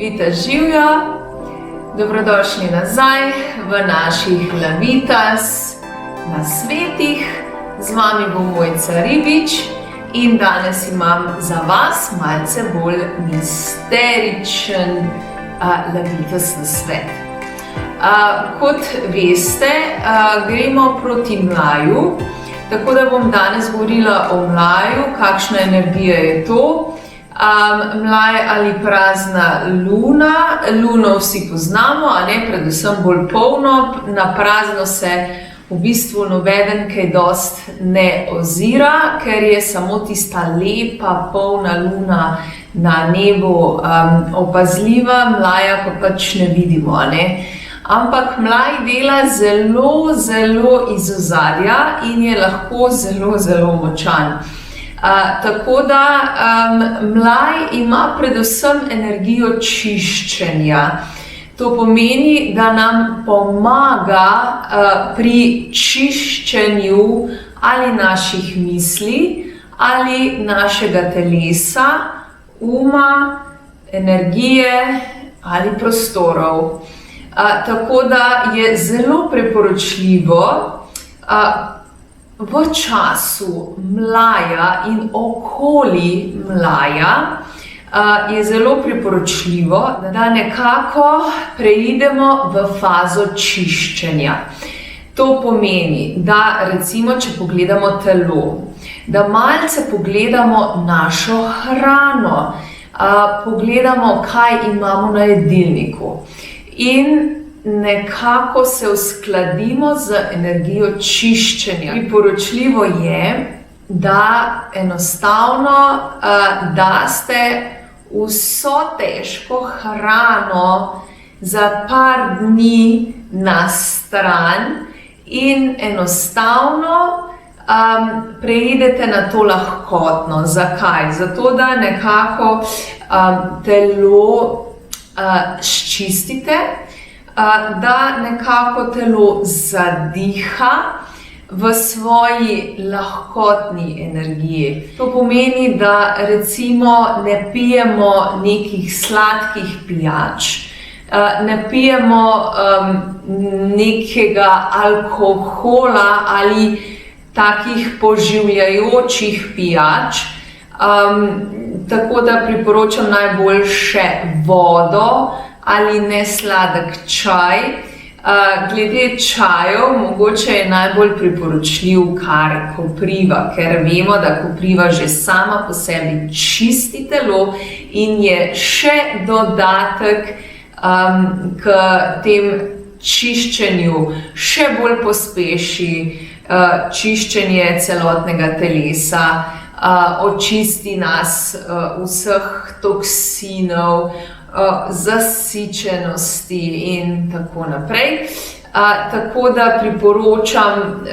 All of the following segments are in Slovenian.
Vita živjo, dobrodošli nazaj v naših Lavitas na svetih. Z vami bo Mojca Ribič in danes imam za vas malce bolj misteričen Lavitas na svet. Kot veste, gremo proti mlaju, tako da bom danes govorila o mlaju, kakšna energija je to. Mlaj ali prazna luna. Luno vsi poznamo, a ne, predvsem bolj polno. Na prazno se v bistvu nobeden kaj dost ne ozira, ker je samo tista lepa, polna luna na nebu opazljiva, mlaja pa pač ne vidimo, a ne. Ampak mlaj dela zelo, zelo iz ozadja in je lahko zelo, zelo močan. Tako da mlaj ima predvsem energijo čiščenja. To pomeni, da nam pomaga pri čiščenju ali naših misli, ali našega telesa, uma, energije ali prostorov. Tako da je zelo priporočljivo v času mlaja in okoli mlaja je zelo priporočljivo, da nekako preidemo v fazo čiščenja. To pomeni, da recimo, če pogledamo telo, da malce pogledamo našo hrano, pogledamo, kaj imamo na jedilniku in nekako se uskladimo z energijo čiščenja. Priporočljivo je, da enostavno daste vso težko hrano za par dni na stran in enostavno preidete na to lahkotno. Zakaj? Zato, da nekako telo sčistite, da nekako telo zadiha v svoji lahkotni energiji. To pomeni, da recimo ne pijemo nekih sladkih pijač, ne pijemo nekega alkohola ali takih poživljajočih pijač. Tako da priporočam najboljše vodo ali nesladek čaj. Glede čajev, mogoče je najbolj priporočljiv kar kopriva, ker vemo, da kopriva že sama po sebi čisti telo in je še dodatek k tem čiščenju, še bolj pospeši čiščenje celotnega telesa, očisti nas vseh toksinov, zasičenosti in tako naprej. Tako da priporočam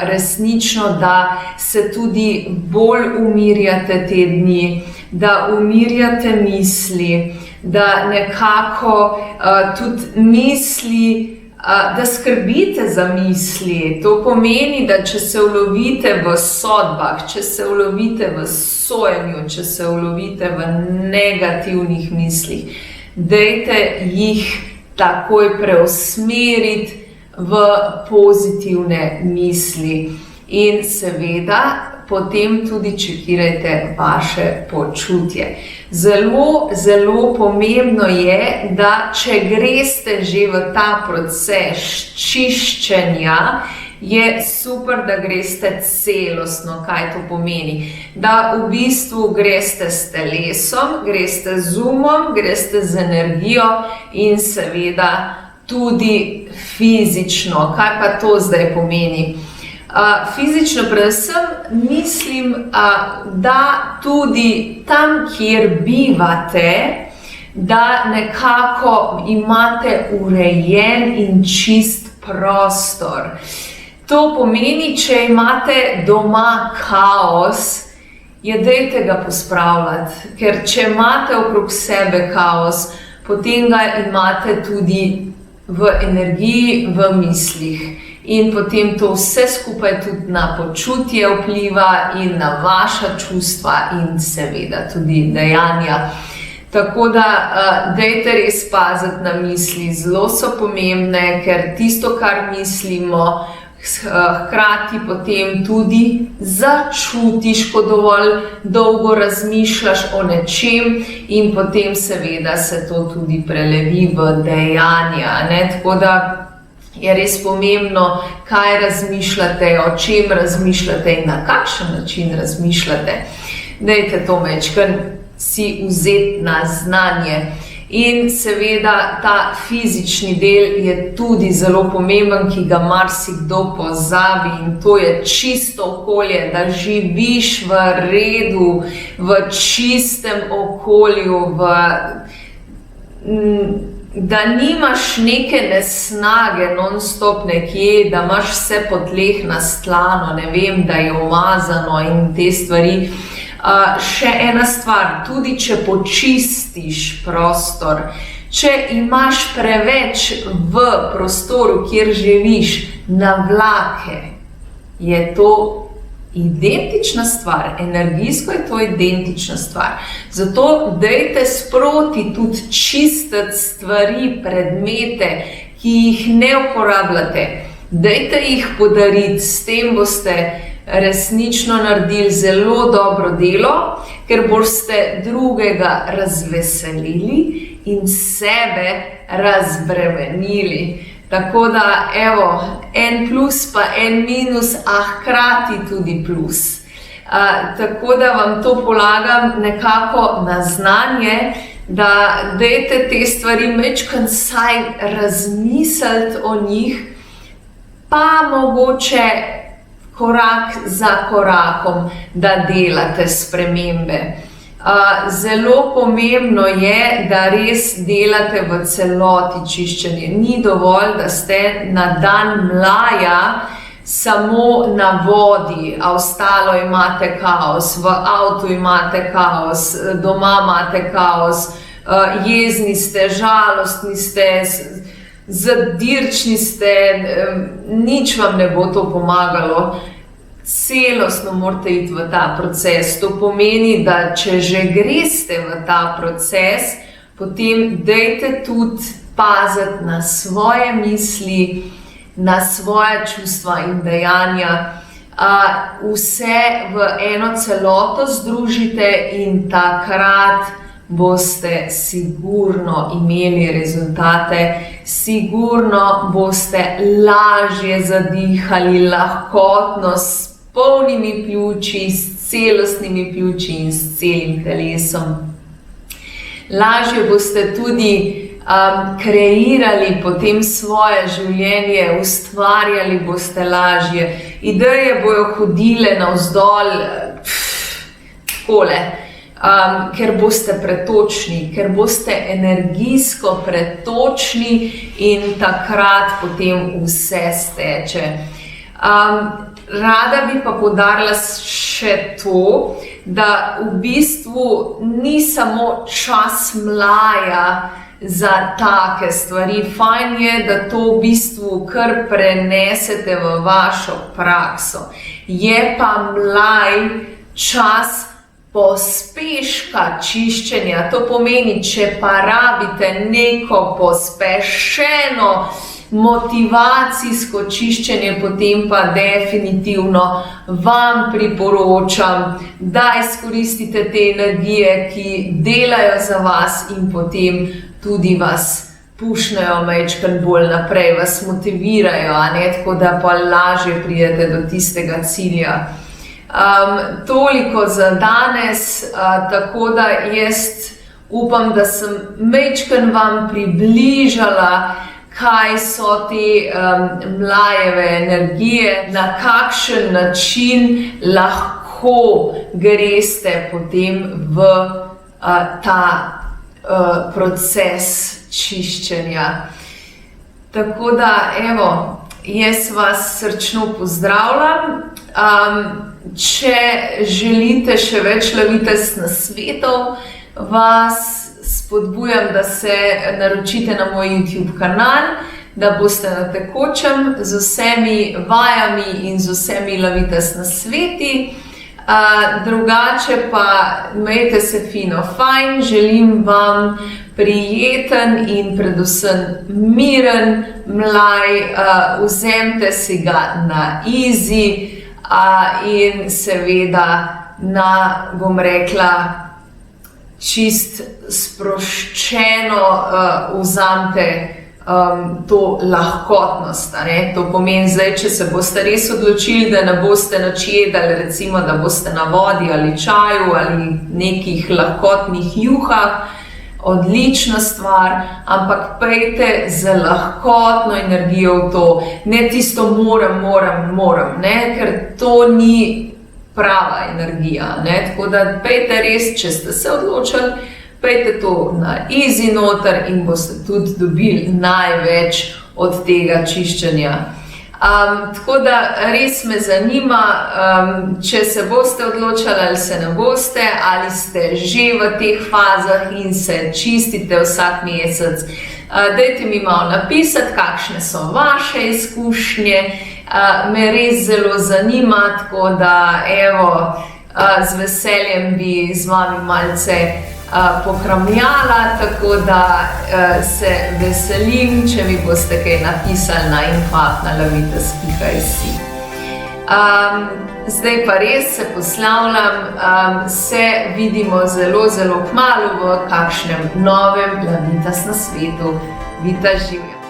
resnično, da se tudi bolj umirjate te dni, da umirjate misli, da nekako tudi misli, da skrbite za misli. To pomeni, da če se ulovite v sodbah, če se ulovite v sojenju, če se ulovite v negativnih mislih, dajte jih takoj preusmeriti v pozitivne misli. In seveda potem tudi čekirajte vaše počutje. Zelo, zelo pomembno je, da če greste že v ta proces čiščenja, je super, da greste celostno. Kaj to pomeni? Da v bistvu greste s telesom, greste z umom, greste z energijo in seveda tudi fizično. Kaj pa to zdaj pomeni? Fizično predvsem mislim, da tudi tam, kjer bivate, da nekako imate urejen in čist prostor. To pomeni, če imate doma kaos, dajte ga pospravljati, ker če imate okrog sebe kaos, potem ga imate tudi v energiji, v mislih. In potem to vse skupaj tudi na počutje vpliva in na vaša čustva in seveda tudi dejanja. Tako da dajte res paziti na misli, zelo so pomembne, ker tisto, kar mislimo, hkrati potem tudi začutiš, ko dovolj dolgo razmišljaš o nečem in potem seveda se to tudi prelevi v dejanja, ne? Tako da je res pomembno, kaj razmišljate, o čem razmišljate in na kakšen način razmišljate. Dajte to majčkeno si vzeti na znanje. In seveda ta fizični del je tudi zelo pomemben, ki ga marsikdo pozabi, in to je čisto okolje, da živiš v redu, v čistem okolju, da nimaš neke nesnage non-stop nekje, da imaš vse po tleh nastlano, ne vem, da je umazano in te stvari. Še ena stvar, tudi če počistiš prostor, če imaš preveč v prostoru, kjer živiš, navlake, je to identična stvar, energijsko je to identična stvar. Zato dajte sproti tudi čistiti stvari, predmete, ki jih ne uporabljate. Dajte jih podariti, s tem boste resnično naredili zelo dobro delo, ker boste drugega razveselili in sebe razbremenili. Tako da, evo, en plus pa en minus, a hkrati tudi plus. Tako da vam to polagam nekako na znanje, da dajte te stvari majčkeno saj razmisliti o njih, pa mogoče korak za korakom, da delate spremembe. Zelo pomembno je, da res delate v celoti čiščenje. Ni dovolj, da ste na dan mlaja samo na vodi, a ostalo imate kaos, v avtu imate kaos, doma imate kaos, jezni ste, žalostni ste, zadirčni ste, nič vam ne bo to pomagalo. Celostno morate iti v ta proces. To pomeni, da če že greste v ta proces, potem dajte tudi paziti na svoje misli, na svoje čustva in dejanja. Vse v eno celoto združite in takrat boste sigurno imeli rezultate, sigurno boste lažje zadihali, lahkotno, s polnimi pljuči, s celostnimi pljuči in s celim telesom. Lažje boste tudi kreirali potem svoje življenje, ustvarjali boste lažje, ideje bojo hodile navzdol, takole. Ker boste pretočni, ker boste energijsko pretočni in takrat potem vse steče. Rada bi pa poudarila še to, da v bistvu ni samo čas mlaja za take stvari. Fajn je, da to v bistvu kar prenesete v vašo prakso. Je pa mlaj čas pospeška čiščenja. To pomeni, če pa rabite neko pospešeno motivacijsko čiščenje, potem pa definitivno vam priporočam, da izkoristite te energije, ki delajo za vas in potem tudi vas pušnejo majčkeno bolj naprej, vas motivirajo, tako da pa lažje pridete do tistega cilja. Toliko za danes, tako da jaz upam, da sem majčkeno vam približala, kaj so te mlajeve energije, na kakšen način lahko greste potem v ta proces čiščenja. Tako da, evo, jaz vas srčno pozdravljam. Če želite še več Lavitas nasvetov, vas spodbujam, da se naročite na moj YouTube kanal, da boste na tekočem z vsemi vajami in z vsemi Lavitas nasveti. Drugače pa imejte se fino fajn, želim vam prijeten in predvsem miren mlaj, vzemite si ga na easy in seveda na, bom rekla, čist sproščeno vzamite to lahkotnost. To pomeni zdaj, če se boste res odločili, da ne boste nič jedli, recimo, da boste na vodi ali čaju ali nekih lahkotnih juhah, odlična stvar, ampak pejte z lahkotno energijo v to, ne tisto moram, ker to ni prava energija. Tako da pejte res, če ste se odločili, pejte to na easy noter in boste tudi dobili največ od tega čiščenja. Tako da res me zanima, če se boste odločili ali se ne boste, ali ste že v teh fazah in se čistite vsak mesec. Dajte mi malo napisati, kakšne so vaše izkušnje, me res zelo zanima, tako da evo, z veseljem bi z vami malce pokramljala, tako da se veselim, če mi boste kaj napisali na info@lavitas.si. Zdaj pa res se poslavljam, se vidimo zelo kmalu v kakšnem novem Lavitas na svetu. Vita živja!